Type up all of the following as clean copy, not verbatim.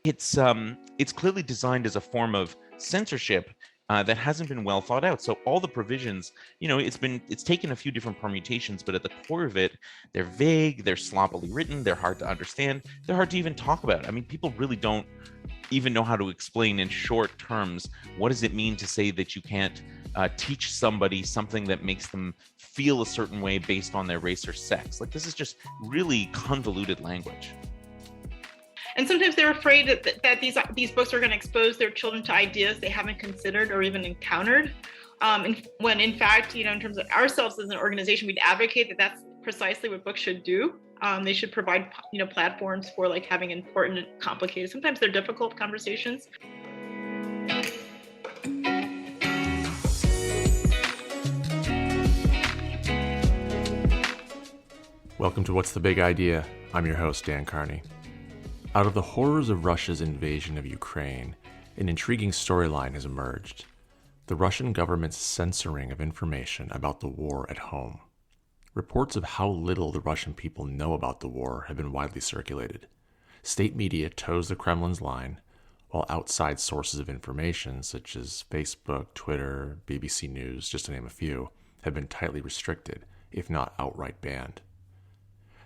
It's clearly designed as a form of censorship that hasn't been well thought out. So all the provisions, it's taken a few different permutations, but at the core of it, they're vague, they're sloppily written, they're hard to understand, they're hard to even talk about. I mean, people really don't even know how to explain in short terms what does it mean to say that you can't teach somebody something that makes them feel a certain way based on their race or sex. Like, this is just really convoluted language. And sometimes they're afraid that these books are going to expose their children to ideas they haven't considered or even encountered. When in fact, in terms of ourselves as an organization, we'd advocate that that's precisely what books should do. They should provide, platforms for like having important, complicated, sometimes they're difficult conversations. Welcome to What's the Big Idea? I'm your host, Dan Carney. Out of the horrors of Russia's invasion of Ukraine, an intriguing storyline has emerged: the Russian government's censoring of information about the war at home. Reports of how little the Russian people know about the war have been widely circulated. State media toes the Kremlin's line, while outside sources of information, such as Facebook, Twitter, BBC News, just to name a few, have been tightly restricted, if not outright banned.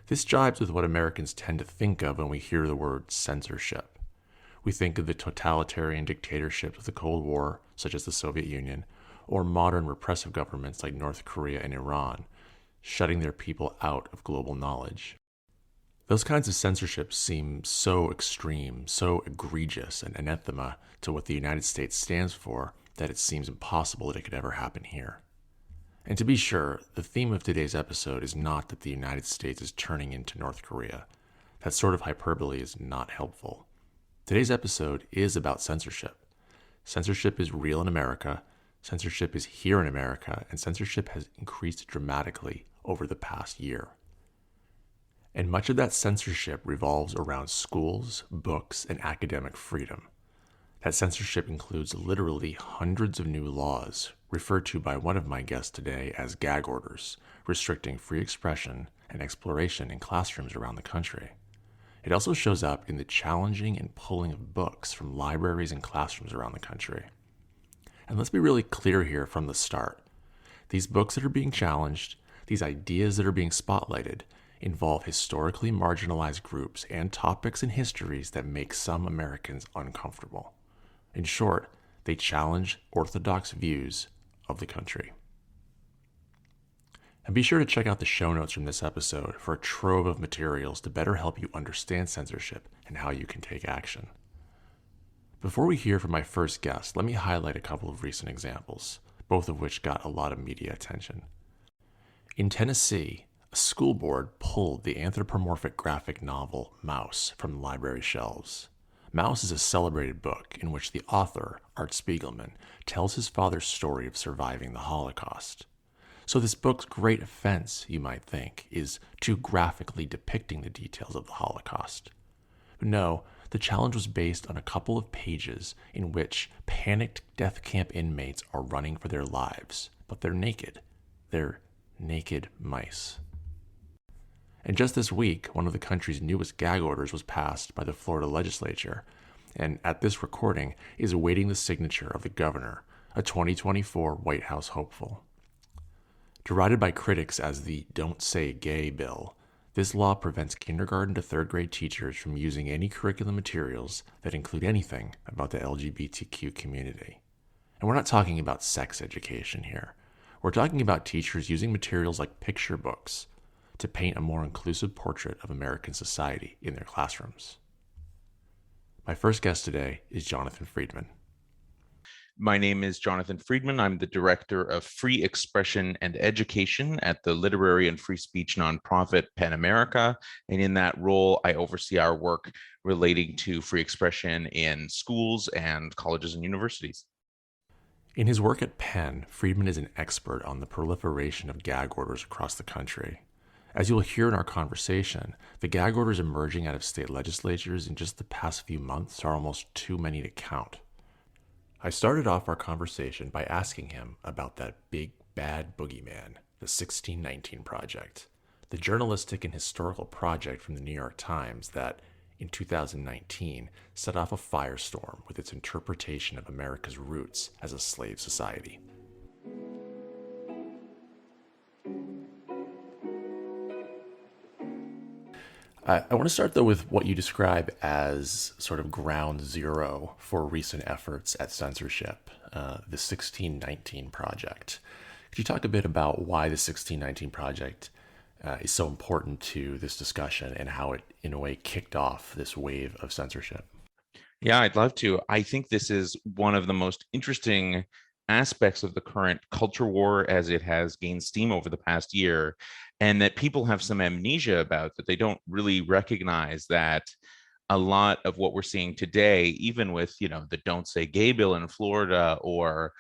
This jives with what Americans tend to think of when we hear the word censorship. We think of the totalitarian dictatorships of the Cold War, such as the Soviet Union, or modern repressive governments like North Korea and Iran, shutting their people out of global knowledge. Those kinds of censorship seem so extreme, so egregious and anathema to what the United States stands for that it seems impossible that it could ever happen here. And to be sure, the theme of today's episode is not that the United States is turning into North Korea. That sort of hyperbole is not helpful. Today's episode is about censorship. Censorship is real in America, censorship is here in America, and censorship has increased dramatically over the past year. And much of that censorship revolves around schools, books, and academic freedom. That censorship includes literally hundreds of new laws, referred to by one of my guests today as gag orders, restricting free expression and exploration in classrooms around the country. It also shows up in the challenging and pulling of books from libraries and classrooms around the country. And let's be really clear here from the start. These books that are being challenged, these ideas that are being spotlighted, involve historically marginalized groups and topics and histories that make some Americans uncomfortable. In short, they challenge orthodox views of the country. And be sure to check out the show notes from this episode for a trove of materials to better help you understand censorship and how you can take action. Before we hear from my first guest, let me highlight a couple of recent examples, both of which got a lot of media attention. In Tennessee, a school board pulled the anthropomorphic graphic novel Mouse from the library shelves. Mouse is a celebrated book in which the author, Art Spiegelman, tells his father's story of surviving the Holocaust. So this book's great offense, you might think, is too graphically depicting the details of the Holocaust. But no, the challenge was based on a couple of pages in which panicked death camp inmates are running for their lives, but they're naked. They're naked mice. And just this week, one of the country's newest gag orders was passed by the Florida legislature, and at this recording is awaiting the signature of the governor, a 2024 White House hopeful. Derided by critics as the Don't Say Gay bill, this law prevents kindergarten to third grade teachers from using any curriculum materials that include anything about the LGBTQ community. And we're not talking about sex education here. We're talking about teachers using materials like picture books to paint a more inclusive portrait of American society in their classrooms. My first guest today is Jonathan Friedman. My name is Jonathan Friedman. I'm the director of free expression and education at the literary and free speech nonprofit PEN America. And in that role, I oversee our work relating to free expression in schools and colleges and universities. In his work at PEN, Friedman is an expert on the proliferation of gag orders across the country. As you'll hear in our conversation, the gag orders emerging out of state legislatures in just the past few months are almost too many to count. I started off our conversation by asking him about that big bad boogeyman, the 1619 Project, the journalistic and historical project from the New York Times that, in 2019 set off a firestorm with its interpretation of America's roots as a slave society. I want to start, though, with what you describe as sort of ground zero for recent efforts at censorship, the 1619 Project. Could you talk a bit about why the 1619 Project is so important to this discussion and how it, in a way, kicked off this wave of censorship? Yeah, I'd love to. I think this is one of the most interesting aspects of the current culture war as it has gained steam over the past year, and that people have some amnesia about, that they don't really recognize that a lot of what we're seeing today, even with, the Don't Say Gay bill in Florida, or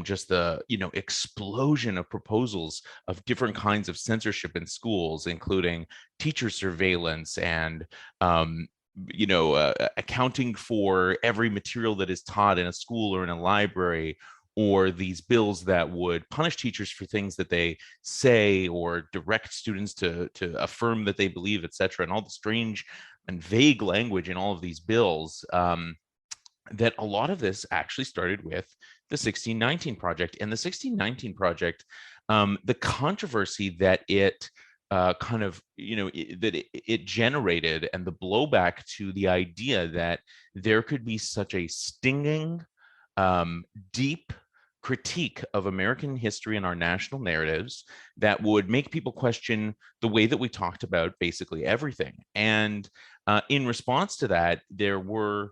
just the, explosion of proposals of different kinds of censorship in schools, including teacher surveillance and accounting for every material that is taught in a school or in a library, or these bills that would punish teachers for things that they say, or direct students to affirm that they believe, etc., and all the strange and vague language in all of these bills. That a lot of this actually started with the 1619 Project. And the 1619 Project, the controversy that it it generated, and the blowback to the idea that there could be such a stinging, deep critique of American history and our national narratives that would make people question the way that we talked about basically everything. And in response to that, there were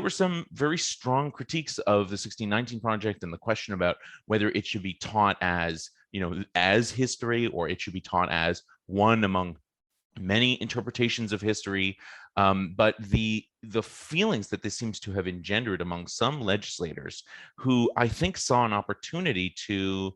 some very strong critiques of the 1619 Project, and the question about whether it should be taught as, as history, or it should be taught as one among many interpretations of history. But the feelings that this seems to have engendered among some legislators, who I think saw an opportunity to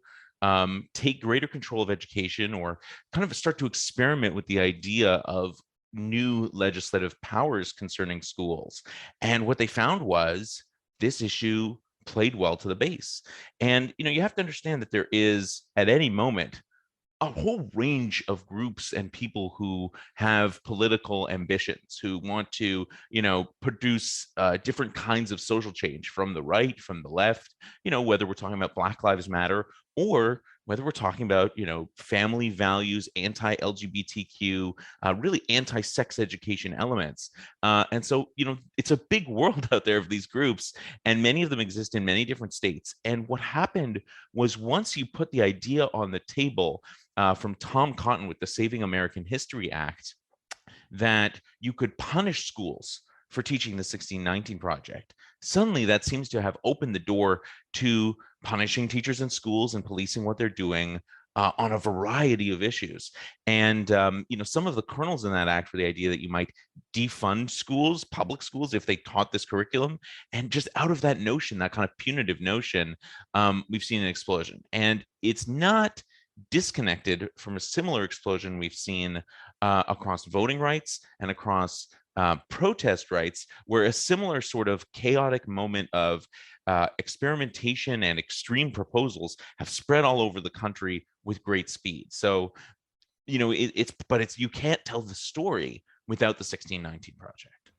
take greater control of education, or kind of start to experiment with the idea of new legislative powers concerning schools. And what they found was this issue played well to the base. And you have to understand that there is, at any moment, a whole range of groups and people who have political ambitions, who want to, produce different kinds of social change, from the right, from the left, whether we're talking about Black Lives Matter, or whether we're talking about, family values, anti-LGBTQ, really anti-sex education elements. And so, it's a big world out there of these groups, and many of them exist in many different states. And what happened was, once you put the idea on the table, from Tom Cotton with the Saving American History Act, that you could punish schools for teaching the 1619 Project, suddenly that seems to have opened the door to punishing teachers in schools and policing what they're doing on a variety of issues. And some of the kernels in that act were the idea that you might defund schools, public schools, if they taught this curriculum. And just out of that notion, that kind of punitive notion, we've seen an explosion. And it's not disconnected from a similar explosion we've seen across voting rights and across protest rights, where a similar sort of chaotic moment of experimentation and extreme proposals have spread all over the country with great speed. So, you can't tell the story without the 1619 Project.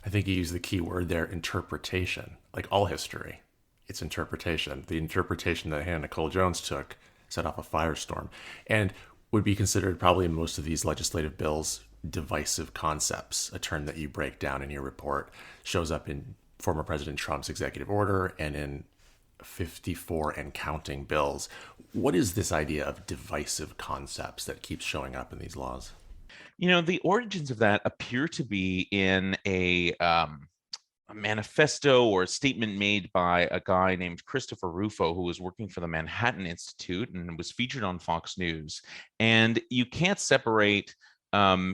I think you use the key word there, interpretation. Like all history, it's interpretation. The interpretation that Hannah Nicole Jones took set off a firestorm, and would be considered, probably in most of these legislative bills, divisive concepts. A term that you break down in your report shows up in former President Trump's executive order and in 54 and counting bills. What is this idea of divisive concepts that keeps showing up in these laws? The origins of that appear to be in a manifesto or a statement made by a guy named Christopher Rufo, who was working for the Manhattan Institute and was featured on Fox News. And you can't separate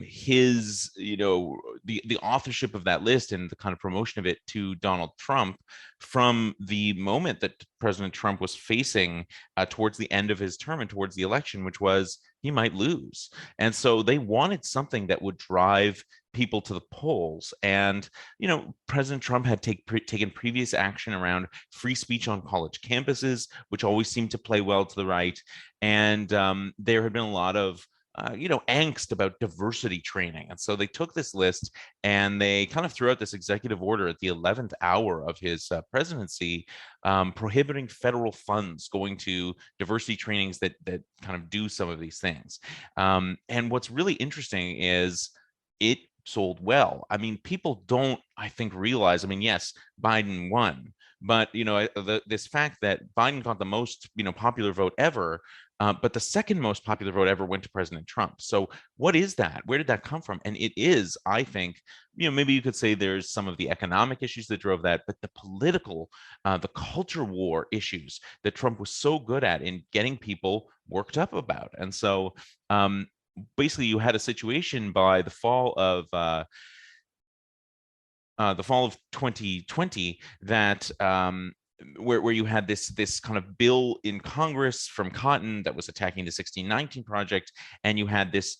his, the authorship of that list and the kind of promotion of it to Donald Trump from the moment that President Trump was facing towards the end of his term and towards the election, which was he might lose. And so they wanted something that would drive people to the polls. And, President Trump had taken previous action around free speech on college campuses, which always seemed to play well to the right. And there had been a lot of angst about diversity training. And so they took this list and they kind of threw out this executive order at the 11th hour of his presidency, prohibiting federal funds going to diversity trainings that kind of do some of these things. And what's really interesting is it sold well. I mean, people don't, I think, realize. I mean, yes, Biden won, but this fact that Biden got the most popular vote ever, but the second most popular vote ever went to President Trump. So what is that? Where did that come from? And it is, I think, maybe you could say there's some of the economic issues that drove that, but the political, the culture war issues that Trump was so good at in getting people worked up about. And so basically you had a situation by the fall of 2020 that where you had this kind of bill in Congress from Cotton that was attacking the 1619 project, and you had this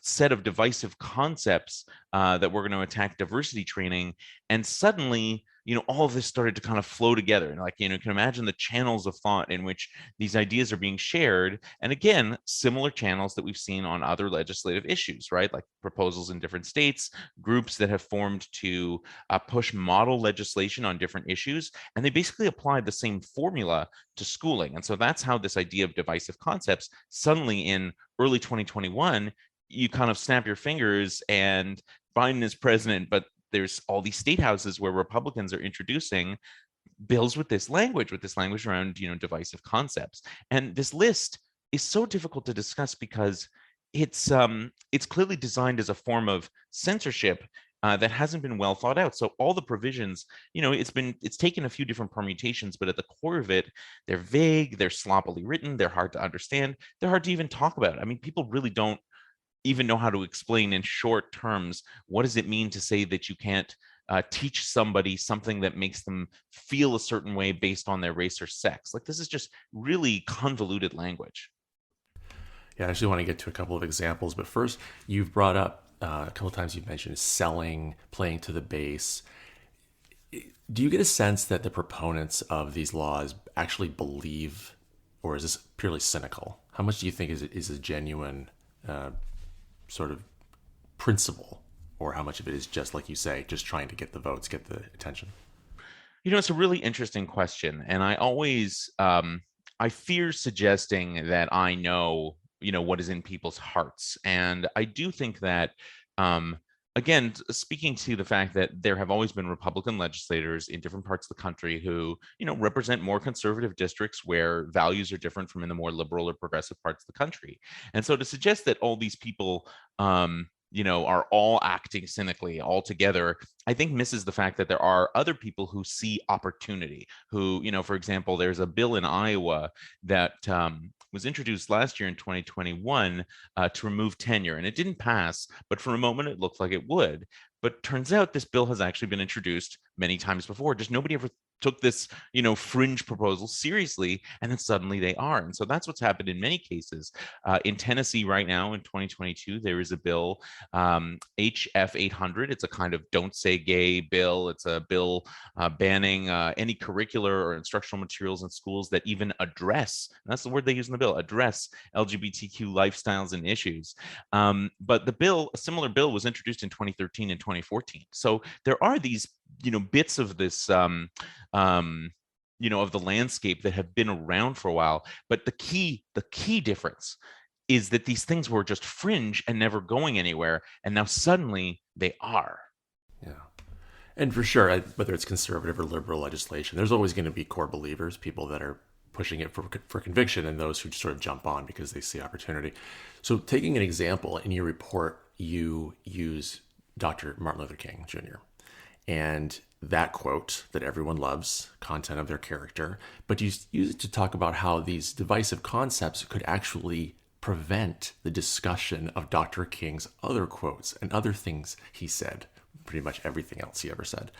set of divisive concepts that were going to attack diversity training, and suddenly all of this started to kind of flow together. And you can imagine the channels of thought in which these ideas are being shared, and again, similar channels that we've seen on other legislative issues, right? Like proposals in different states, groups that have formed to push model legislation on different issues, and they basically applied the same formula to schooling. And so that's how this idea of divisive concepts suddenly in early 2021, you kind of snap your fingers and Biden is president, but there's all these state houses where Republicans are introducing bills with this language around divisive concepts. And this list is so difficult to discuss because it's clearly designed as a form of censorship that hasn't been well thought out. So all the provisions, it's taken a few different permutations, but at the core of it, they're vague, they're sloppily written, they're hard to understand, they're hard to even talk about. I mean, people really don't even know how to explain in short terms what does it mean to say that you can't teach somebody something that makes them feel a certain way based on their race or sex. Like, this is just really convoluted language. Yeah, I actually want to get to a couple of examples, but first, you've brought up a couple of times, you've mentioned selling, playing to the base. Do you get a sense that the proponents of these laws actually believe, or is this purely cynical? How much do you think is a genuine sort of principle, or how much of it is just, like you say, just trying to get the votes, get the attention? It's a really interesting question, and I always I fear suggesting that I know what is in people's hearts. And I do think that again, speaking to the fact that there have always been Republican legislators in different parts of the country who represent more conservative districts where values are different from in the more liberal or progressive parts of the country. And so to suggest that all these people are all acting cynically all together, I think misses the fact that there are other people who see opportunity, who, for example, there's a bill in Iowa that was introduced last year in 2021 to remove tenure, and it didn't pass, but for a moment it looked like it would. But turns out this bill has actually been introduced many times before. Just nobody ever took this, fringe proposal seriously, and then suddenly they are. And so that's what's happened in many cases. In Tennessee right now in 2022, there is a bill, HF 800. It's a kind of don't say gay bill. It's a bill banning any curricular or instructional materials in schools that even address, and that's the word they use in the bill, address LGBTQ lifestyles and issues. But a similar bill was introduced in 2013 and 2014. So there are these bits of this of the landscape that have been around for a while, but the key difference is that these things were just fringe and never going anywhere, and now suddenly they are. Yeah. And for sure, whether it's conservative or liberal legislation, there's always going to be core believers, people that are pushing it for conviction, and those who sort of jump on because they see opportunity. So taking an example, in your report, you use Dr. Martin Luther King Jr., and that quote that everyone loves, content of their character, but you use it to talk about how these divisive concepts could actually prevent the discussion of Dr. King's other quotes and other things he said, pretty much everything else he ever said.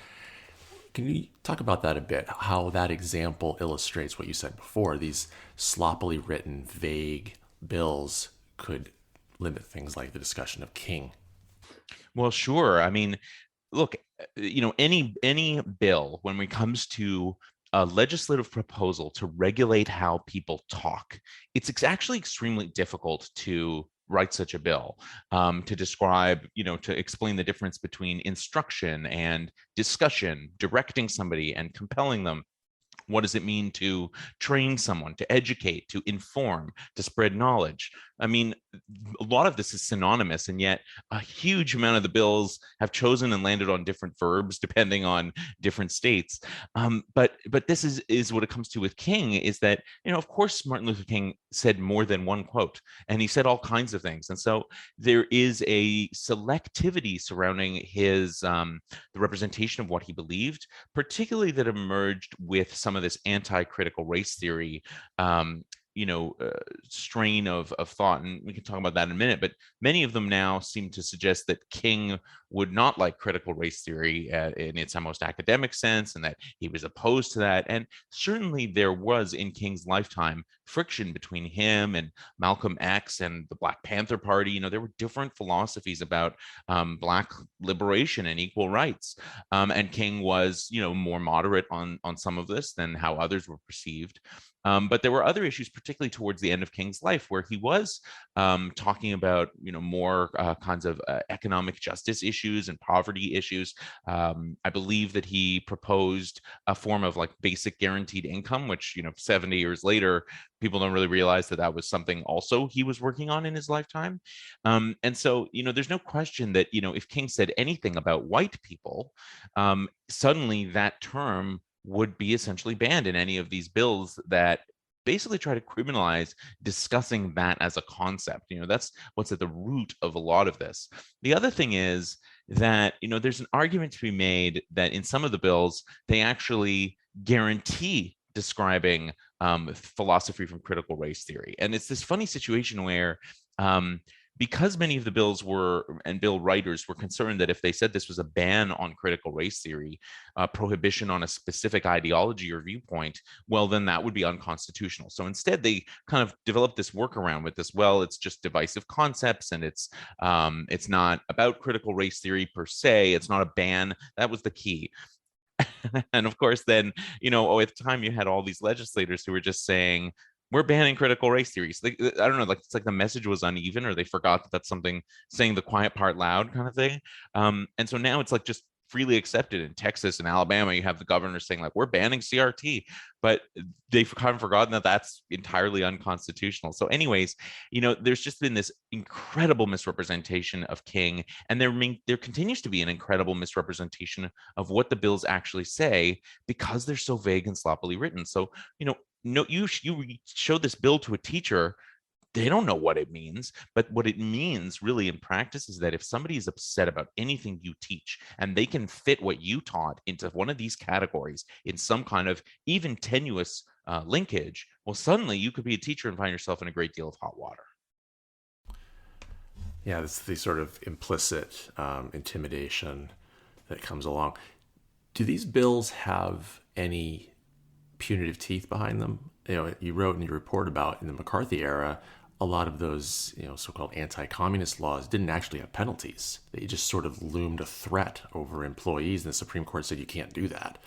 Can you talk about that a bit, how that example illustrates what you said before? These sloppily written, vague bills could limit things like the discussion of King. Well, sure. I mean, look, any bill, when it comes to a legislative proposal to regulate how people talk, it's actually extremely difficult to write such a bill to describe, to explain the difference between instruction and discussion, directing somebody and compelling them. What does it mean to train someone, to educate, to inform, to spread knowledge? I mean, a lot of this is synonymous, and yet a huge amount of the bills have chosen and landed on different verbs depending on different states. But this is what it comes to with King, is that, of course, Martin Luther King said more than one quote, and he said all kinds of things. And so there is a selectivity surrounding his the representation of what he believed, particularly that emerged with some of this anti-critical race theory strain of thought, and we can talk about that in a minute. But many of them now seem to suggest that King would not like critical race theory in its most academic sense, and that he was opposed to that. And certainly there was, in King's lifetime, friction between him and Malcolm X and the Black Panther Party. There were different philosophies about Black liberation and equal rights, and King was, more moderate on some of this than how others were perceived. But there were other issues, particularly towards the end of King's life, where he was talking about, more kinds of economic justice issues and poverty issues. I believe that he proposed a form of like basic guaranteed income, which, 70 years later, people don't really realize that that was something also he was working on in his lifetime. And so, there's no question that, if King said anything about white people, suddenly that term would be essentially banned in any of these bills that basically try to criminalize discussing that as a concept. That's what's at the root of a lot of this. The other thing is that, there's an argument to be made that in some of the bills, they actually guarantee describing philosophy from critical race theory. And it's this funny situation where because many of the bills and bill writers were concerned that if they said this was a ban on critical race theory, prohibition on a specific ideology or viewpoint, well, then that would be unconstitutional. So instead, they kind of developed this workaround with this. Well, it's just divisive concepts, and it's not about critical race theory per se. It's not a ban. That was the key. And of course, then, at the time you had all these legislators who were just saying, we're banning critical race theories. I don't know, like it's like the message was uneven, or they forgot that that's something, saying the quiet part loud kind of thing. And so now it's like just freely accepted. In Texas and Alabama, you have the governor saying like, we're banning CRT, but they've kind of forgotten that that's entirely unconstitutional. So anyways, there's just been this incredible misrepresentation of King, and there continues to be an incredible misrepresentation of what the bills actually say, because they're so vague and sloppily written. So, no, you show this bill to a teacher, they don't know what it means. But what it means really in practice is that if somebody is upset about anything you teach, and they can fit what you taught into one of these categories in some kind of even tenuous linkage, well, suddenly you could be a teacher and find yourself in a great deal of hot water. Yeah, it's the sort of implicit intimidation that comes along. Do these bills have any punitive teeth behind them? You wrote in your report about, in the McCarthy era, a lot of those, so-called anti-communist laws didn't actually have penalties. They just sort of loomed a threat over employees, and the Supreme Court said you can't do that.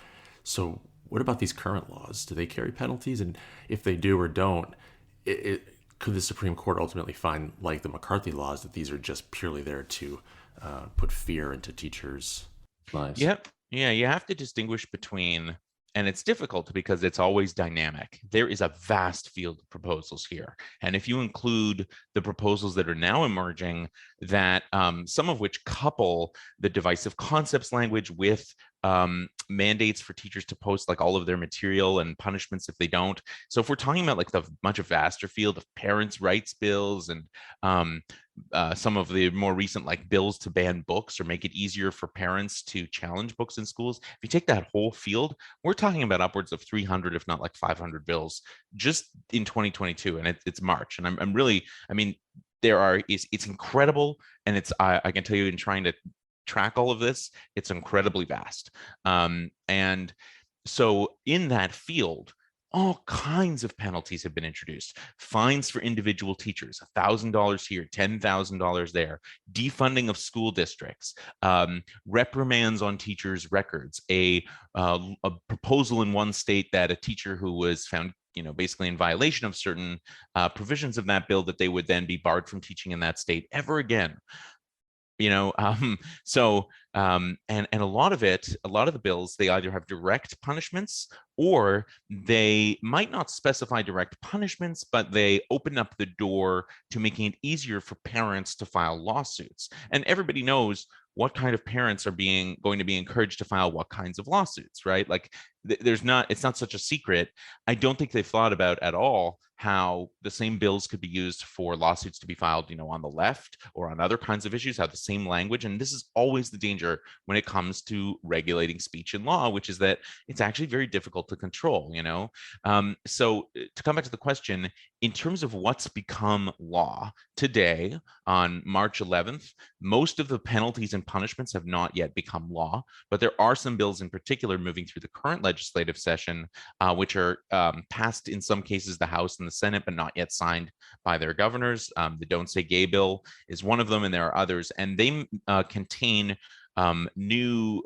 So what about these current laws? Do they carry penalties? And if they do or don't, could the Supreme Court ultimately find, like the McCarthy laws, that these are just purely there to put fear into teachers' lives? Yep. Yeah, you have to distinguish between, and it's difficult because it's always dynamic. There is a vast field of proposals here. And if you include the proposals that are now emerging, that some of which couple the divisive concepts language with mandates for teachers to post like all of their material and punishments if they don't. So if we're talking about like the much vaster field of parents' rights bills and some of the more recent like bills to ban books or make it easier for parents to challenge books in schools, if you take that whole field, we're talking about upwards of 300, if not like 500 bills just in 2022, and it's March. And I'm really, I mean, it's incredible, and I can tell you, in trying to track all of this, it's incredibly vast. And so in that field, all kinds of penalties have been introduced. Fines for individual teachers, $1,000 here, $10,000 there, defunding of school districts, reprimands on teachers' records, a proposal in one state that a teacher who was found basically in violation of certain provisions of that bill, that they would then be barred from teaching in that state ever again. And a lot of the bills, they either have direct punishments, or they might not specify direct punishments, but they open up the door to making it easier for parents to file lawsuits. And everybody knows what kind of parents are going to be encouraged to file what kinds of lawsuits, right? Like it's not such a secret. I don't think they've thought about at all how the same bills could be used for lawsuits to be filed, on the left or on other kinds of issues, have the same language. And this is always the danger when it comes to regulating speech in law, which is that it's actually very difficult to control, So to come back to the question, in terms of what's become law today on March 11th, most of the penalties and punishments have not yet become law, but there are some bills in particular moving through the current legislative session, which are passed in some cases the House and the Senate, but not yet signed by their governors. The Don't Say Gay bill is one of them, and there are others, and they contain new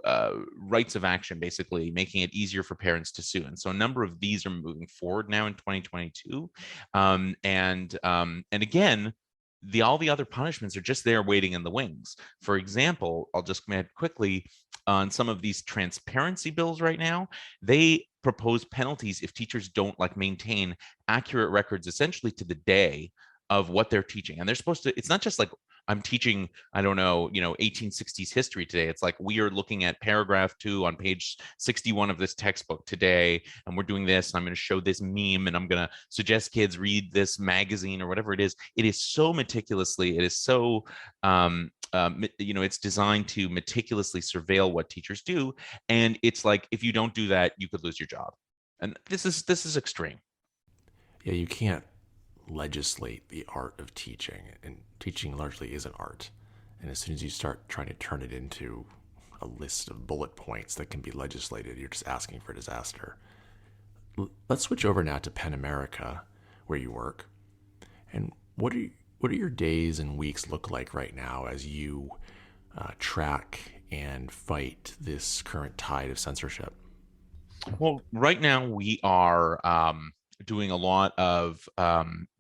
rights of action, basically making it easier for parents to sue. And so a number of these are moving forward now in 2022. And again, all the other punishments are just there waiting in the wings. For example, I'll just comment quickly on some of these transparency bills right now. They propose penalties if teachers don't maintain accurate records essentially to the day of what they're teaching. And they're supposed to, it's not just like I'm teaching, I don't know, 1860s history today. It's like we are looking at paragraph 2 on page 61 of this textbook today, and we're doing this, and I'm going to show this meme, and I'm going to suggest kids read this magazine or whatever it is. It is so meticulously, it is so, it's designed to meticulously surveil what teachers do. And it's like, if you don't do that, you could lose your job. And this is extreme. Yeah, you can't legislate the art of teaching, and teaching largely is an art. And as soon as you start trying to turn it into a list of bullet points that can be legislated, you're just asking for disaster. Let's switch over now to Penn America, where you work. And what do your days and weeks look like right now as you track and fight this current tide of censorship? Well, right now we are doing a lot of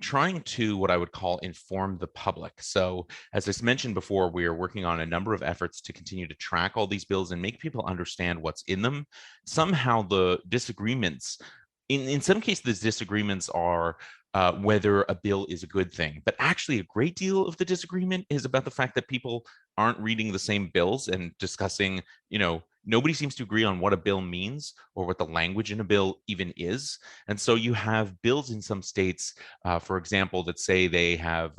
trying to, what I would call, inform the public. So as I mentioned before, we are working on a number of efforts to continue to track all these bills and make people understand what's in them. Somehow the disagreements, in some cases, the disagreements are whether a bill is a good thing. But actually, a great deal of the disagreement is about the fact that people aren't reading the same bills and discussing, nobody seems to agree on what a bill means or what the language in a bill even is. And so you have bills in some states, for example, that say they have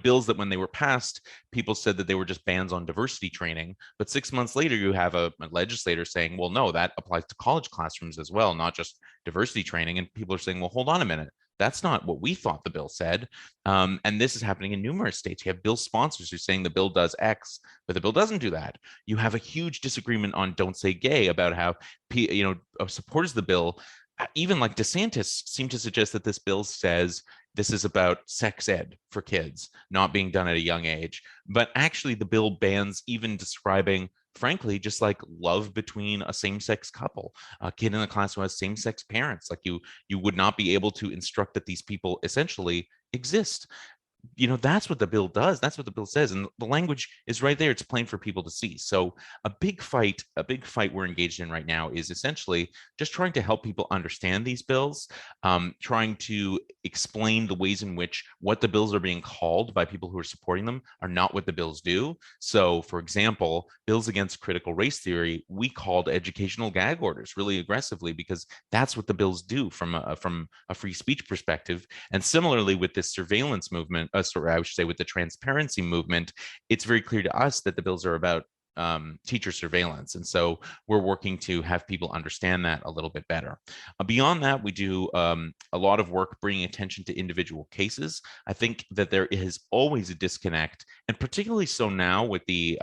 bills that when they were passed, people said that they were just bans on diversity training. But 6 months later, you have a legislator saying, well, no, that applies to college classrooms as well, not just diversity training. And people are saying, well, hold on a minute. That's not what we thought the bill said. And this is happening in numerous states. You have bill sponsors who are saying the bill does X, but the bill doesn't do that. You have a huge disagreement on Don't Say Gay about how, supporters of the bill, even like DeSantis, seem to suggest that this bill says this is about sex ed for kids, not being done at a young age. But actually, the bill bans even describing, frankly, just like love between a same-sex couple, a kid in the class who has same-sex parents. Like you would not be able to instruct that these people essentially exist. That's what the bill does. That's what the bill says. And the language is right there. It's plain for people to see. So a big fight we're engaged in right now is essentially just trying to help people understand these bills, trying to explain the ways in which what the bills are being called by people who are supporting them are not what the bills do. So, for example, bills against critical race theory, we called educational gag orders really aggressively because that's what the bills do from a free speech perspective. And similarly with this surveillance movement, or I should say with the transparency movement, it's very clear to us that the bills are about teacher surveillance. And so we're working to have people understand that a little bit better. Beyond that, we do a lot of work bringing attention to individual cases. I think that there is always a disconnect, and particularly so now with the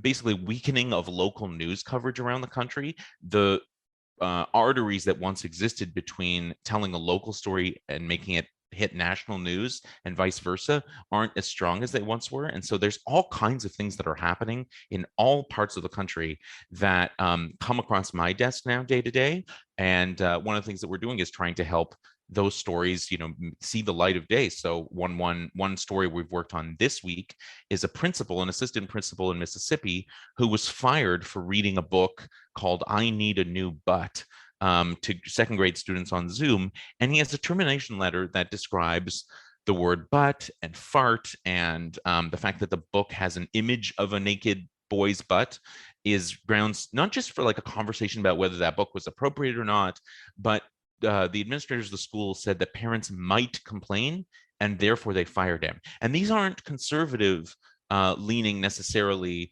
basically weakening of local news coverage around the country. The arteries that once existed between telling a local story and making it hit national news and vice versa aren't as strong as they once were. And so there's all kinds of things that are happening in all parts of the country that come across my desk now day to day. And one of the things that we're doing is trying to help those stories, see the light of day. So one story we've worked on this week is a principal, an assistant principal in Mississippi, who was fired for reading a book called "I Need a New Butt" to second grade students on Zoom. And he has a termination letter that describes the word butt and fart, and the fact that the book has an image of a naked boy's butt is grounds not just for like a conversation about whether that book was appropriate or not, but the administrators of the school said that parents might complain, and therefore they fired him. And these aren't conservative leaning necessarily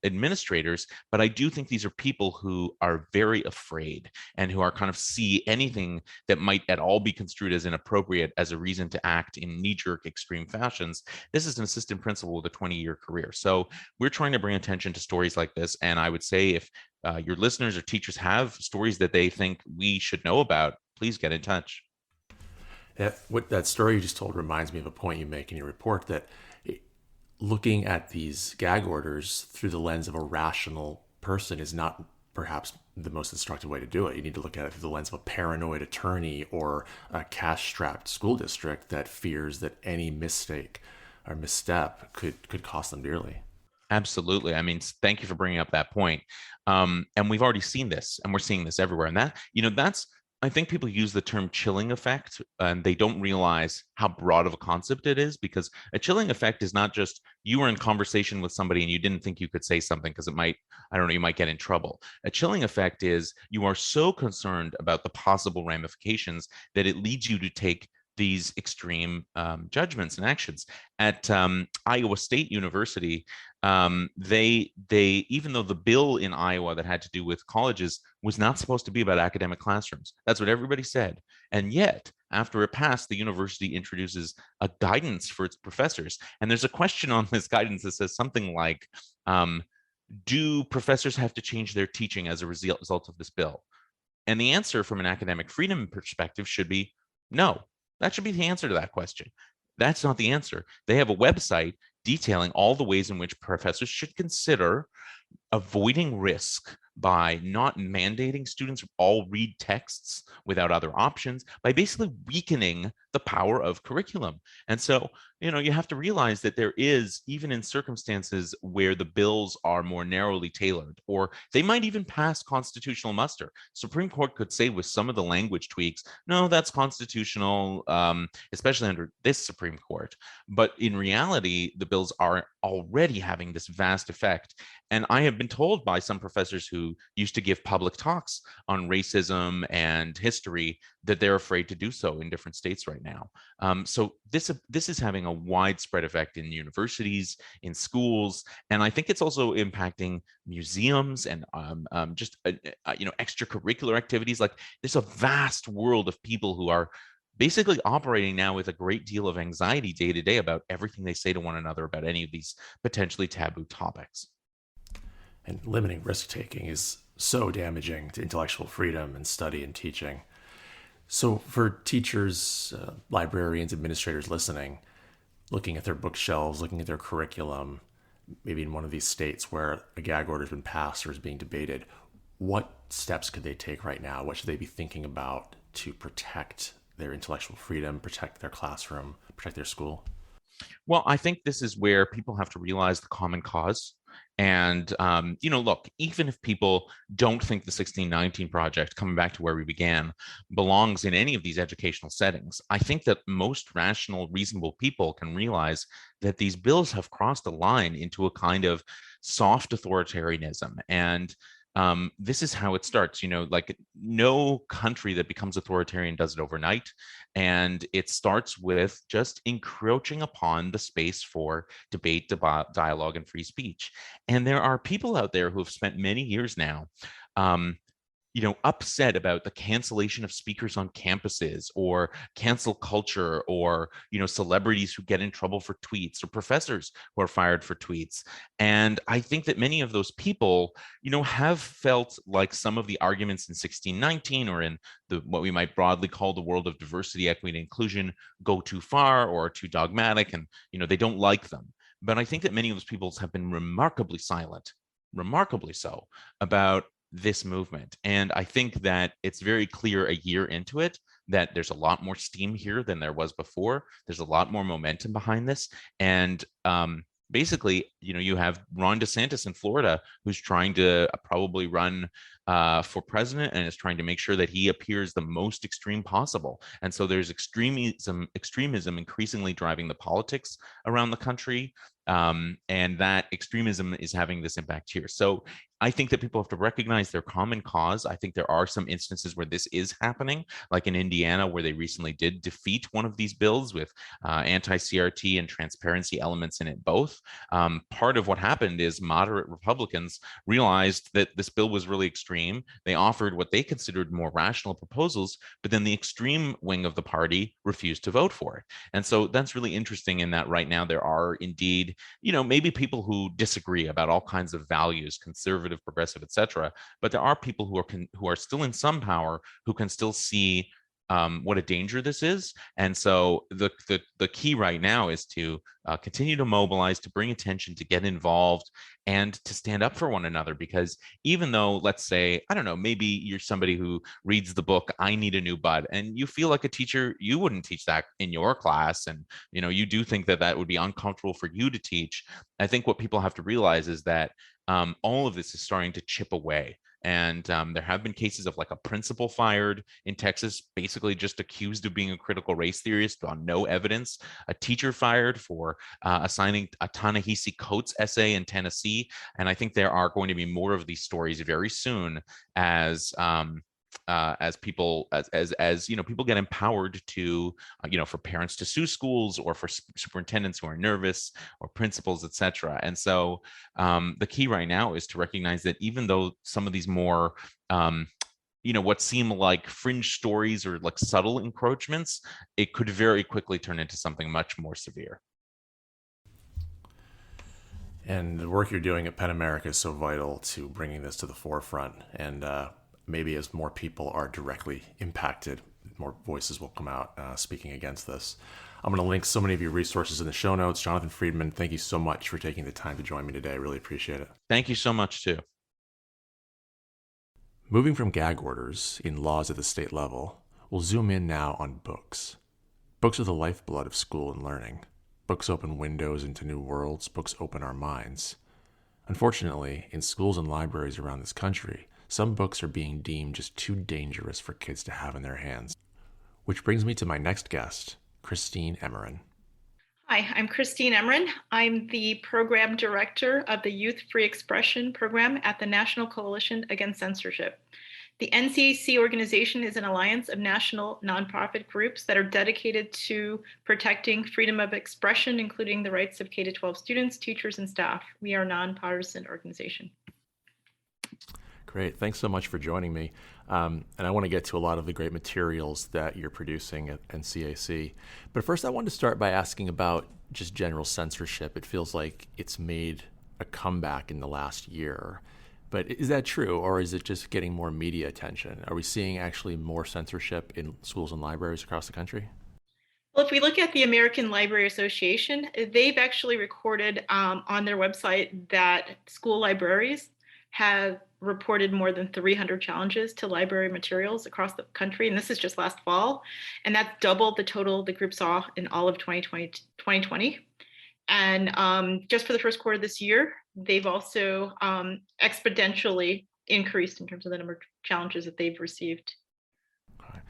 administrators, but I do think these are people who are very afraid and who are kind of see anything that might at all be construed as inappropriate as a reason to act in knee-jerk extreme fashions. This is an assistant principal with a 20-year career. So we're trying to bring attention to stories like this. And I would say if your listeners or teachers have stories that they think we should know about, please get in touch. What that story you just told reminds me of a point you make in your report, that looking at these gag orders through the lens of a rational person is not perhaps the most instructive way to do it. You need to look at it through the lens of a paranoid attorney or a cash-strapped school district that fears that any mistake or misstep could cost them dearly. Absolutely. I mean, thank you for bringing up that point. And we've already seen this, and we're seeing this everywhere. And that's I think people use the term chilling effect, and they don't realize how broad of a concept it is, because a chilling effect is not just you were in conversation with somebody and you didn't think you could say something because it might, I don't know, you might get in trouble. A chilling effect is you are so concerned about the possible ramifications that it leads you to take these extreme judgments and actions. At Iowa State University, they even though the bill in Iowa that had to do with colleges was not supposed to be about academic classrooms, that's what everybody said. And yet, after it passed, the university introduces a guidance for its professors. And there's a question on this guidance that says something like, do professors have to change their teaching as a result of this bill? And the answer from an academic freedom perspective should be no. That should be the answer to that question. That's not the answer. They have a website detailing all the ways in which professors should consider avoiding risk by not mandating students all read texts without other options, by basically weakening the power of curriculum. And so, you have to realize that there is, even in circumstances where the bills are more narrowly tailored, or they might even pass constitutional muster. Supreme Court could say with some of the language tweaks, no, that's constitutional, especially under this Supreme Court. But in reality, the bills are already having this vast effect. And I have been told by some professors who used to give public talks on racism and history that they're afraid to do so in different states right now. So this is having a widespread effect in universities, in schools, and I think it's also impacting museums and just extracurricular activities. Like, there's a vast world of people who are basically operating now with a great deal of anxiety day to day about everything they say to one another about any of these potentially taboo topics. And limiting risk-taking is so damaging to intellectual freedom and study and teaching. So for teachers, librarians, administrators listening, looking at their bookshelves, looking at their curriculum, maybe in one of these states where a gag order has been passed or is being debated, what steps could they take right now? What should they be thinking about to protect their intellectual freedom, protect their classroom, protect their school? Well, I think this is where people have to realize the common cause. And, look, even if people don't think the 1619 project, coming back to where we began, belongs in any of these educational settings, I think that most rational, reasonable people can realize that these bills have crossed a line into a kind of soft authoritarianism. And this is how it starts. Like, no country that becomes authoritarian does it overnight. And it starts with just encroaching upon the space for debate, dialogue, and free speech. And there are people out there who have spent many years now upset about the cancellation of speakers on campuses, or cancel culture, or celebrities who get in trouble for tweets, or professors who are fired for tweets. And I think that many of those people have felt like some of the arguments in 1619, or in what we might broadly call the world of diversity, equity, and inclusion, go too far or are too dogmatic, and they don't like them. But I think that many of those people have been remarkably silent, remarkably so, about this movement. And I think that it's very clear a year into it that there's a lot more steam here than there was before. There's a lot more momentum behind this. And basically, you have Ron DeSantis in Florida, who's trying to probably run for president, and is trying to make sure that he appears the most extreme possible. And so there's extremism increasingly driving the politics around the country. And that extremism is having this impact here. So I think that people have to recognize their common cause. I think there are some instances where this is happening, like in Indiana, where they recently did defeat one of these bills with anti-CRT and transparency elements in it both. Part of what happened is moderate Republicans realized that this bill was really extreme. They offered what they considered more rational proposals, but then the extreme wing of the party refused to vote for it. And so that's really interesting, in that right now there are indeed, maybe people who disagree about all kinds of values, conservative, progressive, etc. But there are people who are still in some power, who can still see what a danger this is. And so the key right now is to continue to mobilize, to bring attention, to get involved, and to stand up for one another. Because even though, let's say, I don't know, maybe you're somebody who reads the book I Need a New Bud, and you feel like a teacher, you wouldn't teach that in your class, and you do think that would be uncomfortable for you to teach. I think what people have to realize is that all of this is starting to chip away. And there have been cases of, like, a principal fired in Texas, basically just accused of being a critical race theorist on no evidence. A teacher fired for assigning a Ta-Nehisi Coates essay in Tennessee. And I think there are going to be more of these stories very soon, as people people get empowered to for parents to sue schools, or for superintendents who are nervous, or principals, etc. And so the key right now is to recognize that even though some of these more what seem like fringe stories, or like subtle encroachments, it could very quickly turn into something much more severe. And the work you're doing at PEN America is so vital to bringing this to the forefront. And maybe as more people are directly impacted, more voices will come out speaking against this. I'm going to link so many of your resources in the show notes. Jonathan Friedman, thank you so much for taking the time to join me today. I really appreciate it. Thank you so much, too. Moving from gag orders in laws at the state level, we'll zoom in now on books. Books are the lifeblood of school and learning. Books open windows into new worlds. Books open our minds. Unfortunately, in schools and libraries around this country, some books are being deemed just too dangerous for kids to have in their hands. Which brings me to my next guest, Christine Emeran. Hi, I'm Christine Emeran. I'm the program director of the Youth Free Expression program at the National Coalition Against Censorship. The NCAC organization is an alliance of national nonprofit groups that are dedicated to protecting freedom of expression, including the rights of K-12 students, teachers, and staff. We are a nonpartisan organization. Great. Thanks so much for joining me. And I want to get to a lot of the great materials that you're producing at NCAC. But first, I wanted to start by asking about just general censorship. It feels like it's made a comeback in the last year. But is that true, or is it just getting more media attention? Are we seeing actually more censorship in schools and libraries across the country? Well, if we look at the American Library Association, they've actually recorded on their website that school libraries have reported more than 300 challenges to library materials across the country. And this is just last fall. And that's doubled the total the group saw in all of 2020. And just for the first quarter of this year, they've also exponentially increased in terms of the number of challenges that they've received. Okay.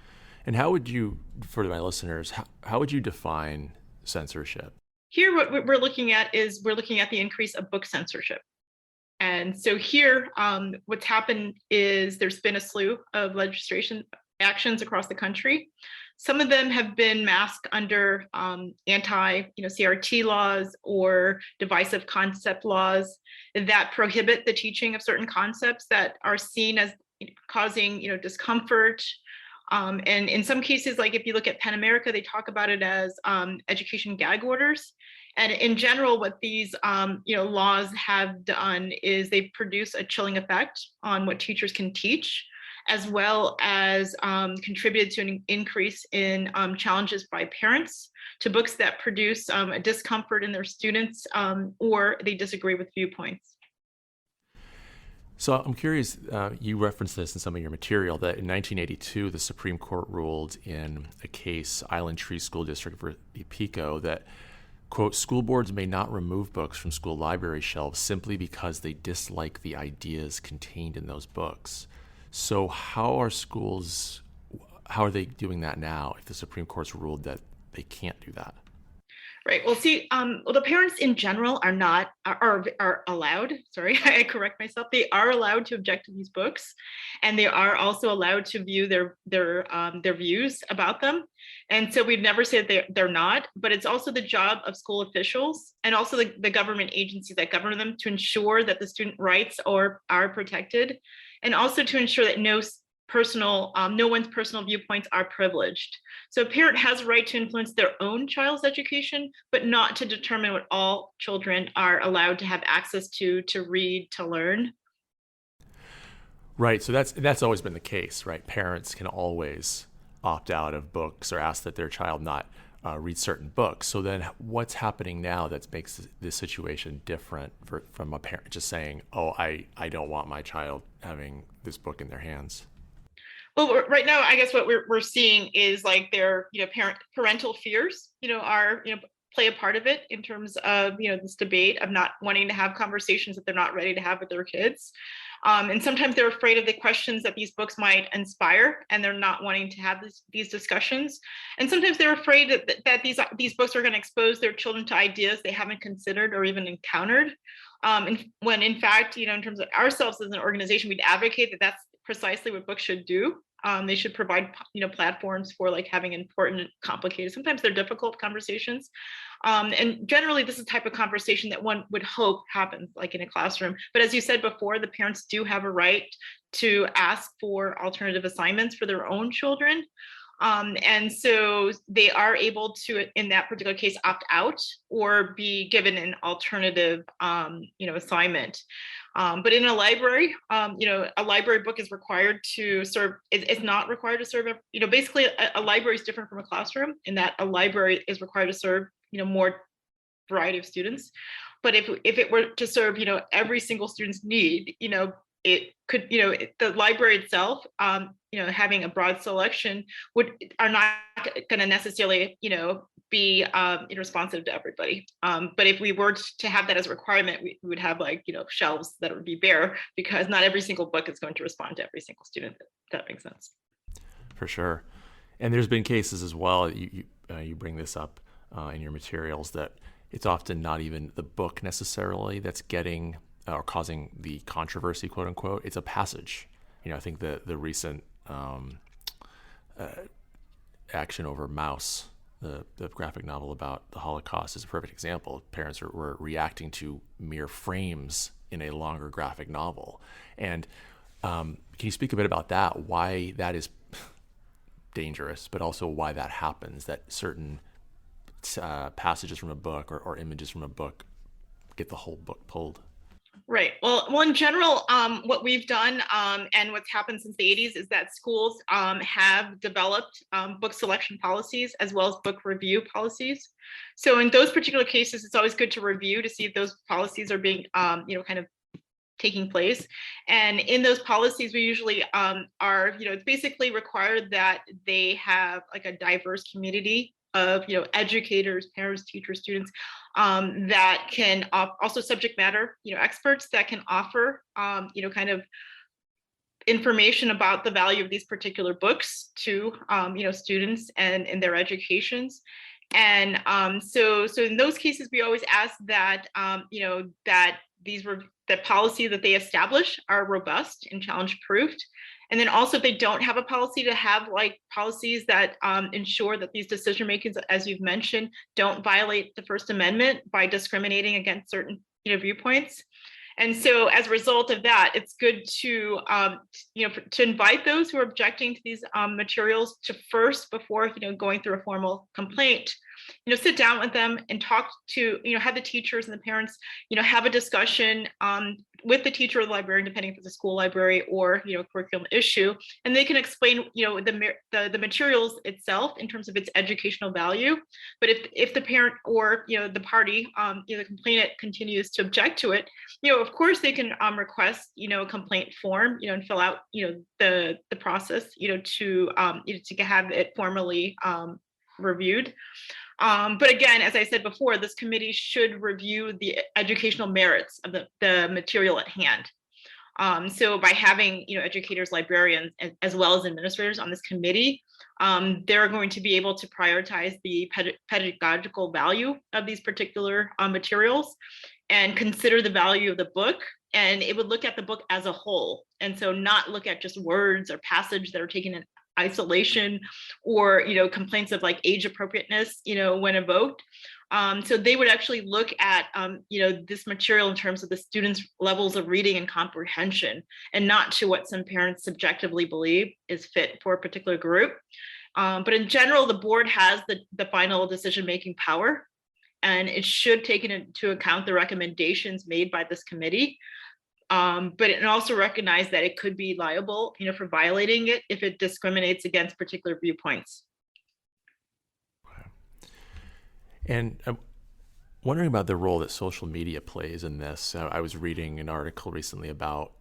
And how would you, for my listeners, how would you define censorship? Here, what we're looking at is the increase of book censorship. And so here, what's happened is there's been a slew of legislation actions across the country. Some of them have been masked under anti-CRT laws or divisive concept laws that prohibit the teaching of certain concepts that are seen as causing, discomfort. And in some cases, like if you look at Pen America, they talk about it as education gag orders. And in general, what these laws have done is they produce a chilling effect on what teachers can teach, as well as contributed to an increase in challenges by parents to books that produce a discomfort in their students or they disagree with viewpoints. So I'm curious, you referenced this in some of your material, that in 1982, the Supreme Court ruled in a case, Island Tree School District v. Pico, that, quote, school boards may not remove books from school library shelves simply because they dislike the ideas contained in those books. So how are they doing that now if the Supreme Court's ruled that they can't do that? Right. Well, see, the parents in general are allowed. Sorry, I correct myself. They are allowed to object to these books, and they are also allowed to view their views about them. And so we'd never say that they're not. But it's also the job of school officials and also the government agencies that govern them to ensure that the student rights are protected, and also to ensure that no one's personal viewpoints are privileged. So a parent has a right to influence their own child's education, but not to determine what all children are allowed to have access to read, to learn. Right. So that's always been the case, right? Parents can always opt out of books or ask that their child not read certain books. So then what's happening now that makes this situation different from a parent just saying, oh, I don't want my child having this book in their hands? Well, right now, I guess what we're seeing is like their, parental fears, are, play a part of it in terms of, this debate of not wanting to have conversations that they're not ready to have with their kids. And sometimes they're afraid of the questions that these books might inspire, and they're not wanting to have these discussions. And sometimes they're afraid that these books are going to expose their children to ideas they haven't considered or even encountered. And when in fact, in terms of ourselves as an organization, we'd advocate that that's precisely what books should do. They should provide, platforms for like having important, complicated, sometimes they're difficult conversations. And generally, this is the type of conversation that one would hope happens like in a classroom. But as you said before, the parents do have a right to ask for alternative assignments for their own children. And so they are able to, in that particular case, opt out or be given an alternative, assignment. But in a library, a library book is required to serve, it's not required to serve, basically a library is different from a classroom in that a library is required to serve, more variety of students. But if it were to serve, every single student's need, it could, the library itself, having a broad selection are not going to necessarily, be responsive to everybody. But if we were to have that as a requirement, we would have shelves that would be bare because not every single book is going to respond to every single student. If that makes sense. For sure. And there's been cases as well, you bring this up in your materials, that it's often not even the book necessarily that's getting or causing the controversy, quote unquote. It's a passage. I think the recent action over Mouse, the graphic novel about the Holocaust, is a perfect example. Parents were reacting to mere frames in a longer graphic novel. And can you speak a bit about that, why that is dangerous, but also why that happens, that certain passages from a book or images from a book get the whole book pulled? Right. Well, in general, what we've done and what's happened since the 80s is that schools have developed book selection policies as well as book review policies. So in those particular cases, it's always good to review to see if those policies are being, kind of taking place. And in those policies, we usually it's basically required that they have like a diverse community of educators, parents, teachers, students that can also subject matter experts that can offer kind of information about the value of these particular books to students and in their educations. And so in those cases, we always ask that that the policy that they establish are robust and challenge proofed. And then also, if they don't have a policy, to have like policies that ensure that these decision makings, as you've mentioned, don't violate the First Amendment by discriminating against certain viewpoints. And so as a result of that, it's good to, to invite those who are objecting to these materials to first, before, going through a formal complaint, sit down with them and talk to, have the teachers and the parents, have a discussion with the teacher or the librarian, depending if it's a school library or, curriculum issue, and they can explain, the materials itself in terms of its educational value. But if the parent or, the party, the complainant continues to object to it, of course they can request, a complaint form, and fill out, the process, to have it formally reviewed. But again, as I said before, this committee should review the educational merits of the material at hand. So by having, educators, librarians, as well as administrators on this committee, they're going to be able to prioritize the pedagogical value of these particular materials and consider the value of the book. And it would look at the book as a whole. And so not look at just words or passage that are taken in isolation, or complaints of like age appropriateness, when evoked. So they would actually look at this material in terms of the students' levels of reading and comprehension, and not to what some parents subjectively believe is fit for a particular group. But in general, the board has the final decision-making power, and it should take into account the recommendations made by this committee. But it also recognize that it could be liable, for violating it if it discriminates against particular viewpoints. And I'm wondering about the role that social media plays in this. I was reading an article recently about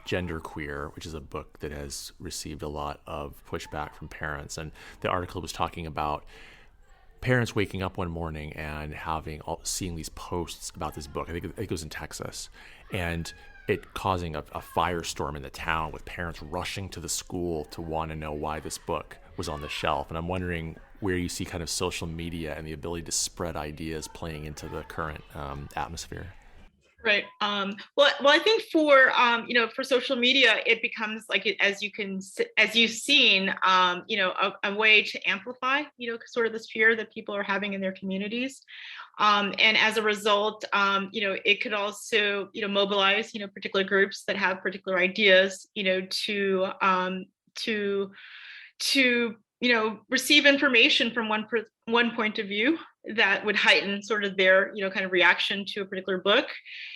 Genderqueer, which is a book that has received a lot of pushback from parents. And the article was talking about parents waking up one morning and seeing these posts about this book. I think it was in Texas, and it causing a firestorm in the town, with parents rushing to the school to want to know why this book was on the shelf. And I'm wondering where you see kind of social media and the ability to spread ideas playing into the current atmosphere. Right. Well, I think for social media, it becomes like, as you've seen, a way to amplify, sort of this fear that people are having in their communities. And as a result, it could also, mobilize, particular groups that have particular ideas, to receive information from one point of view that would heighten sort of their, kind of reaction to a particular book.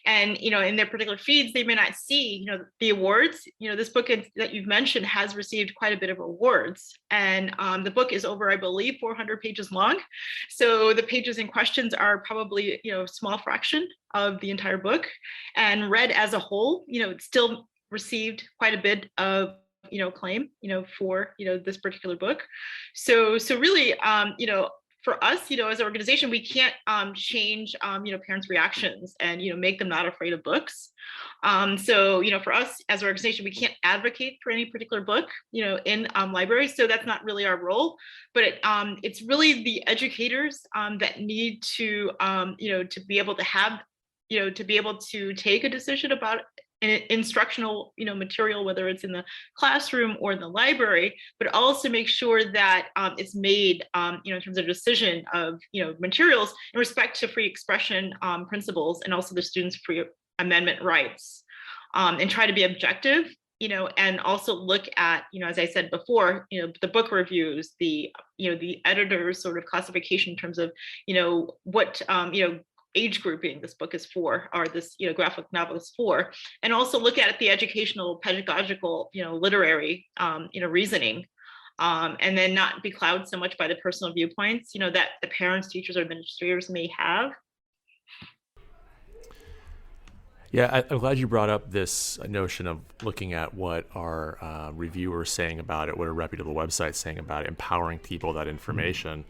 And, in their particular feeds, they may not see, the awards. This book that you've mentioned has received quite a bit of awards. And the book is over, I believe, 400 pages long. So the pages in questions are probably, a small fraction of the entire book. And read as a whole, it still received quite a bit of claim, for, this particular book. So really, for us, as an organization, we can't change, parents' reactions and, make them not afraid of books. So, for us as an organization, we can't advocate for any particular book, in libraries. So that's not really our role, but it's really the educators that need to, to be able to have, to be able to take a decision about instructional, material, whether it's in the classroom or in the library, but also make sure that it's made, in terms of decision of, materials in respect to free expression principles, and also the students' free amendment rights, and try to be objective, and also look at, as I said before, the book reviews, the editor's sort of classification in terms of, what, age grouping this book is for, or this graphic novel is for, and also look at the educational, pedagogical, literary reasoning, and then not be clouded so much by the personal viewpoints that the parents, teachers, or administrators may have. Yeah, I'm glad you brought up this notion of looking at what our reviewers saying about it, what a reputable website saying about it, empowering people with that information.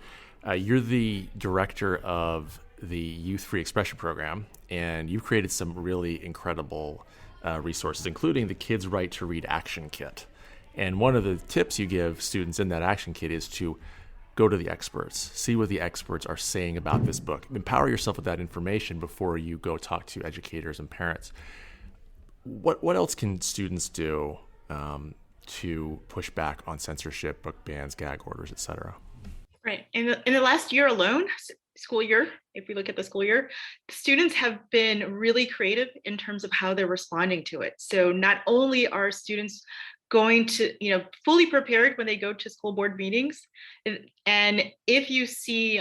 You're the director of the Youth Free Expression Program, and you've created some really incredible resources, including the Kids Right to Read Action Kit. And one of the tips you give students in that action kit is to go to the experts, see what the experts are saying about this book. Empower yourself with that information before you go talk to educators and parents. What else can students do to push back on censorship, book bans, gag orders, etc.? Right. In the last year alone, school year, if we look at the school year, students have been really creative in terms of how they're responding to it. So not only are students going to, fully prepared when they go to school board meetings, and if you see,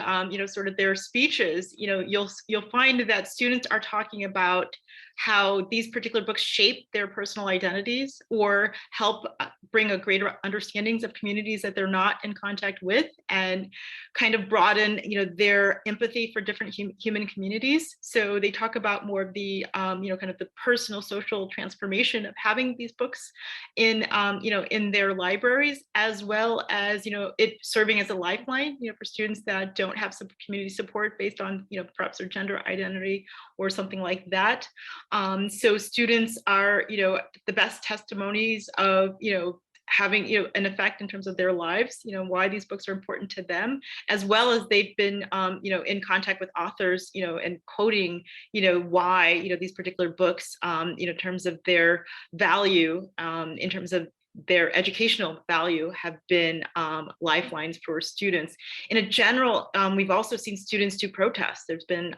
sort of their speeches, you'll find that students are talking about how these particular books shape their personal identities or help bring a greater understandings of communities that they're not in contact with, and kind of broaden, their empathy for different human communities. So they talk about more of the, kind of the personal social transformation of having these books in, in their libraries, as well as, it serving as a lifeline, for students that don't have some community support based on, perhaps their gender identity or something like that. So students are, the best testimonies of, having, an effect in terms of their lives, why these books are important to them, as well as they've been, in contact with authors, and quoting, why, these particular books, in terms of their value, in terms of their educational value, have been lifelines for students. In a general, we've also seen students do protests. There's been,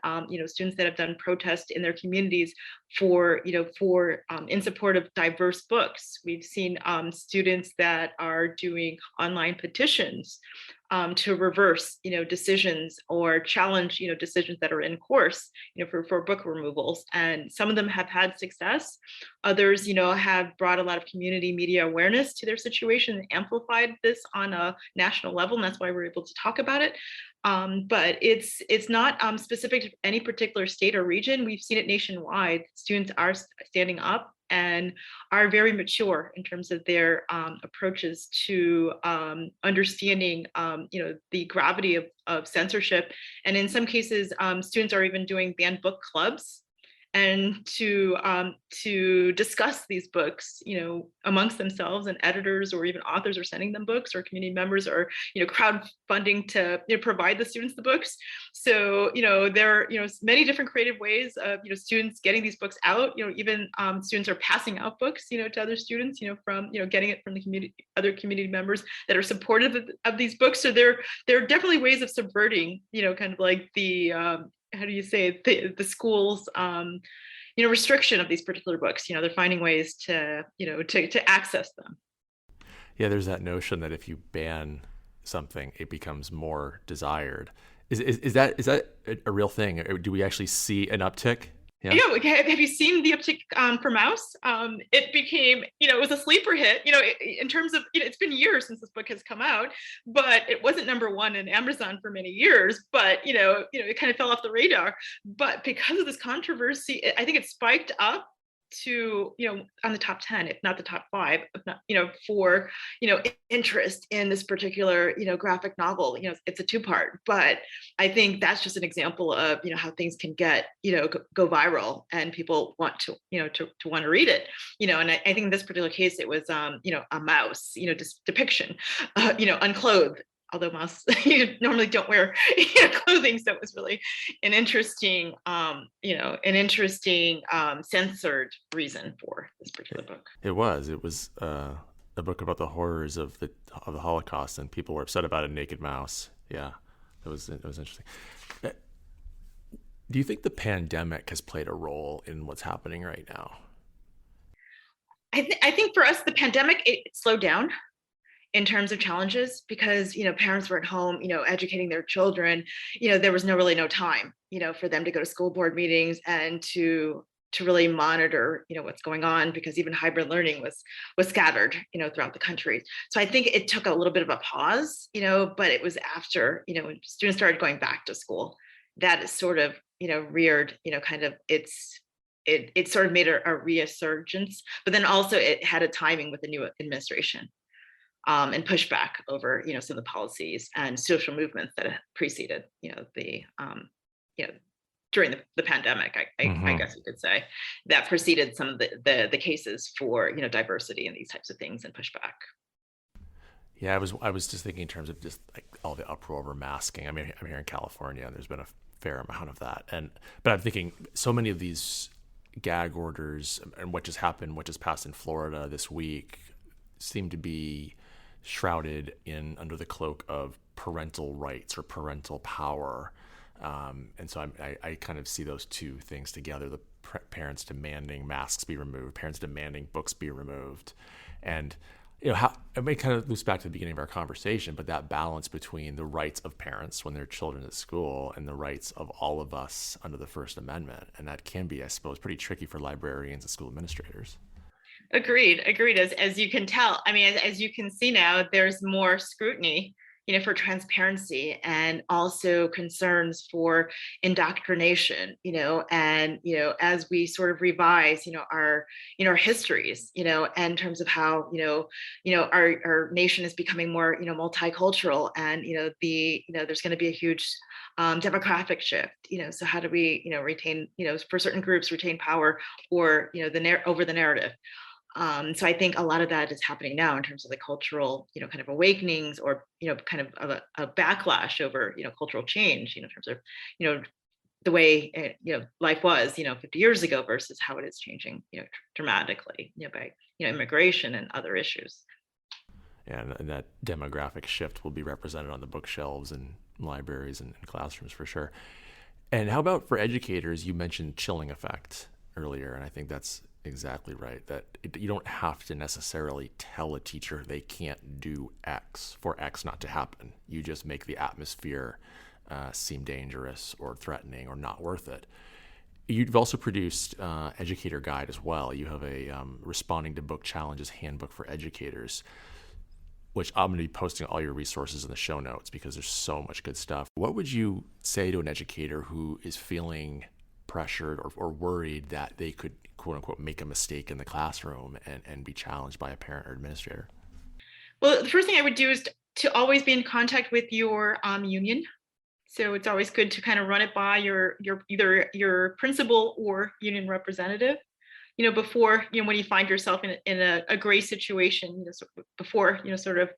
students that have done protests in their communities for, in support of diverse books. We've seen students that are doing online petitions to reverse, decisions or challenge, decisions that are in course, for book removals. And some of them have had success. Others, have brought a lot of community media awareness to their situation and amplified this on a national level. And that's why we're able to talk about it. But it's not specific to any particular state or region. We've seen it nationwide. Students are standing up and are very mature in terms of their approaches to understanding, the gravity of censorship. And in some cases, students are even doing banned book clubs, and to discuss these books, amongst themselves, and editors or even authors are sending them books, or community members are, crowdfunding to provide the students the books. So, there are, many different creative ways of, students getting these books out. Even students are passing out books, to other students, from, getting it from the community, other community members that are supportive of these books. So there are definitely ways of subverting, kind of like the how do you say it, the schools restriction of these particular books. They're finding ways to to access them. Yeah, there's that notion that if you ban something, it becomes more desired. Is that a real thing? Or do we actually see an uptick? Yeah. Have you seen the uptick for Mouse? It became, it was a sleeper hit, in terms of, it's been years since this book has come out, but it wasn't number one in Amazon for many years, but, it kind of fell off the radar. But because of this controversy, I think it spiked up to, on the top 10, if not the top 5, if not, for, interest in this particular, graphic novel. It's a 2-part, but I think that's just an example of, how things can get, go viral, and people want to, to want to read it, and I think in this particular case, it was, a mouse, depiction, unclothed. Although mouse normally don't wear clothing, so it was really an interesting, censored reason for this particular book. It was a book about the horrors of the Holocaust, and people were upset about a naked mouse. Yeah, it was interesting. Do you think the pandemic has played a role in what's happening right now? I think for us, the pandemic, it slowed down in terms of challenges, because parents were at home, educating their children. There was really no time, for them to go to school board meetings and to really monitor, what's going on, because even hybrid learning was scattered, throughout the country. So I think it took a little bit of a pause, but it was after, when students started going back to school, that is sort of, reared, kind of it sort of made a resurgence, but then also it had a timing with the new administration. And pushback over, some of the policies and social movements that preceded, during the pandemic. I guess you could say that preceded some of the cases for, diversity and these types of things and pushback. Yeah, I was just thinking in terms of just like all the uproar over masking. I mean, I'm here in California, and there's been a fair amount of that, but I'm thinking so many of these gag orders and what just happened, what just passed in Florida this week, seem to be shrouded in under the cloak of parental rights or parental power. And so I kind of see those two things together: the parents demanding masks be removed, parents demanding books be removed, and how it may kind of loops back to the beginning of our conversation, but that balance between the rights of parents when their children at school and the rights of all of us under the First Amendment, and that can be, I suppose, pretty tricky for librarians and school administrators. Agreed. As you can tell, I mean, as you can see now, there's more scrutiny, for transparency, and also concerns for indoctrination, and as we sort of revise, our histories, in terms of how, our nation is becoming more, multicultural, and there's going to be a huge demographic shift, so how do we, retain, for certain groups, retain power, or over the narrative. So I think a lot of that is happening now in terms of the cultural, kind of awakenings, or, kind of a backlash over, cultural change, in terms of, the way, life was, 50 years ago versus how it is changing, dramatically, by, immigration and other issues. And that demographic shift will be represented on the bookshelves and libraries and classrooms for sure. And how about for educators? You mentioned chilling effect earlier, and I think that's exactly right, that you don't have to necessarily tell a teacher they can't do X for X not to happen. You just make the atmosphere seem dangerous or threatening or not worth it. You've also produced Educator Guide as well. You have a Responding to Book Challenges Handbook for Educators, which I'm going to be posting all your resources in the show notes because there's so much good stuff. What would you say to an educator who is feeling pressured or worried that they could, quote unquote, make a mistake in the classroom and be challenged by a parent or administrator? Well, the first thing I would do is to always be in contact with your union. So it's always good to kind of run it by your either your principal or union representative, before, when you find yourself in a gray situation, before, sort of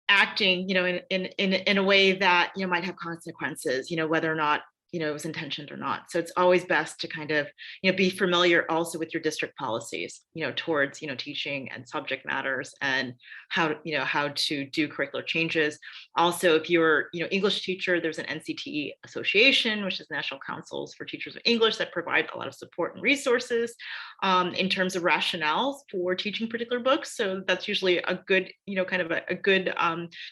acting, in a way that, might have consequences, whether or not, it was intentioned or not. So it's always best to kind of, be familiar also with your district policies, towards, teaching and subject matters, and how to do curricular changes. Also, if you're, English teacher, there's an NCTE association, which is National Councils for Teachers of English, that provide a lot of support and resources in terms of rationales for teaching particular books. So that's usually a good, kind of a good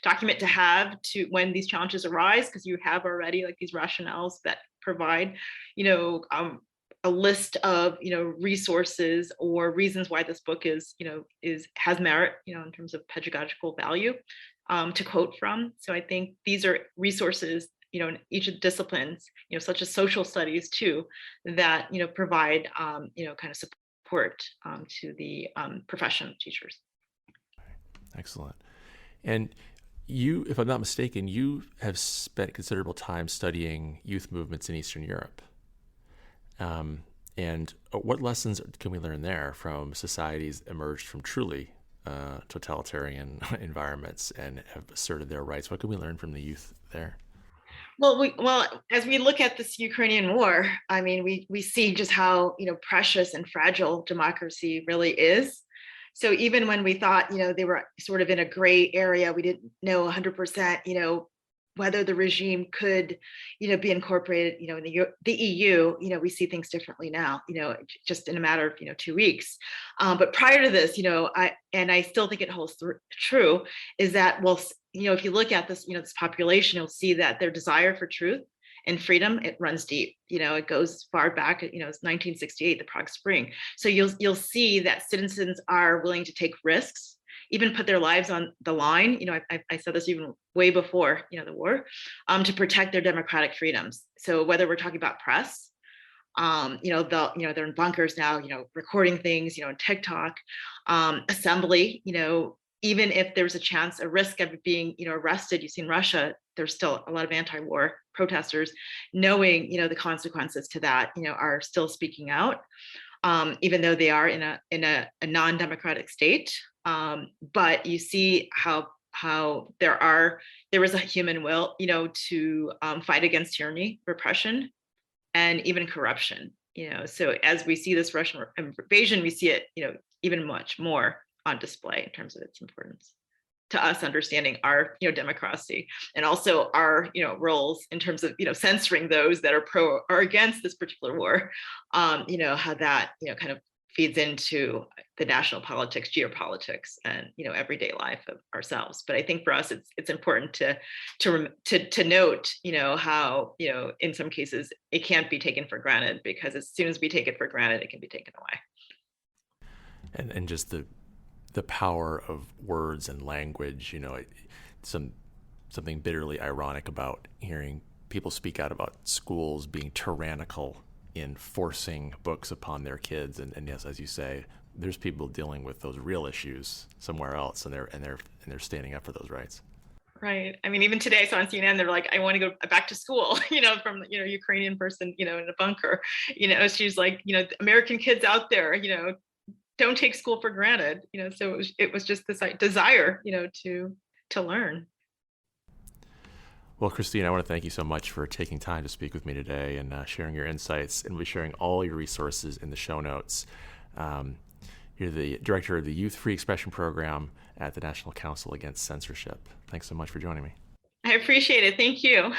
document to have to when these challenges arise, because you have already like these rationales that provide, a list of, resources or reasons why this book is has merit, in terms of pedagogical value, to quote from. So I think these are resources, in each of the disciplines, such as social studies too, that, provide, kind of support to the profession of teachers. Excellent. And you, if I'm not mistaken, you have spent considerable time studying youth movements in Eastern Europe. And what lessons can we learn there from societies emerged from truly totalitarian environments and have asserted their rights? What can we learn from the youth there? Well, as we look at this Ukrainian war, I mean, we see just how, precious and fragile democracy really is. So even when we thought, they were sort of in a gray area, we didn't know 100%, whether the regime could, be incorporated, in the EU, we see things differently now, just in a matter of, 2 weeks. But prior to this, I still think it holds true, is that, well, if you look at this, this population, you'll see that their desire for truth and freedom, it runs deep. It goes far back. It's 1968, the Prague Spring. So you'll see that citizens are willing to take risks, even put their lives on the line. I said this even way before, the war, to protect their democratic freedoms. So whether we're talking about press, they're in bunkers now, recording things, on TikTok, assembly, even if there's a risk of being, arrested. You see in Russia, there's still a lot of anti-war protesters, knowing, the consequences to that, are still speaking out, even though they are in a non-democratic state. But you see how there is a human will, to fight against tyranny, repression, and even corruption. So as we see this Russian invasion, we see it, even much more on display in terms of its importance. to us understanding our, democracy, and also our, roles in terms of, censoring those that are pro or against this particular war. How that, kind of feeds into the national politics, geopolitics, and, everyday life of ourselves. But I think for us, it's important to note, how, in some cases it can't be taken for granted, because as soon as we take it for granted, it can be taken away. And just the power of words and language, something bitterly ironic about hearing people speak out about schools being tyrannical in forcing books upon their kids. And yes, as you say, there's people dealing with those real issues somewhere else, and they're standing up for those rights. Right. I mean, even today, I saw on CNN, they're like, I want to go back to school, from, Ukrainian person, in a bunker, she's like, American kids out there, don't take school for granted, so it was just this desire, to learn. Well, Christine, I want to thank you so much for taking time to speak with me today and sharing your insights, and we'll be sharing all your resources in the show notes. You're the director of the Youth Free Expression Program at the National Council Against Censorship. Thanks so much for joining me. I appreciate it. Thank you.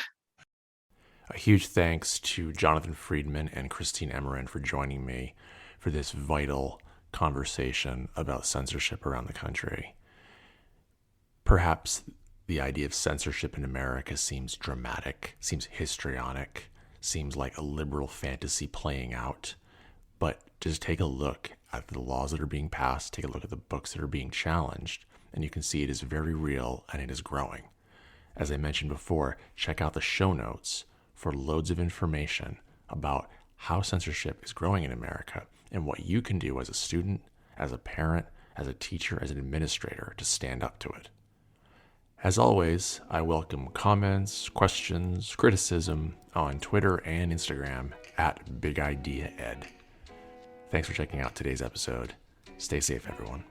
A huge thanks to Jonathan Friedman and Christine Emeran for joining me for this vital conversation about censorship around the country. Perhaps the idea of censorship in America seems dramatic, seems histrionic, seems like a liberal fantasy playing out. But just take a look at the laws that are being passed, take a look at the books that are being challenged, and you can see it is very real and it is growing. As I mentioned before, check out the show notes for loads of information about how censorship is growing in America and what you can do as a student, as a parent, as a teacher, as an administrator to stand up to it. As always, I welcome comments, questions, criticism on Twitter and Instagram at BigIdeaEd. Thanks for checking out today's episode. Stay safe, everyone.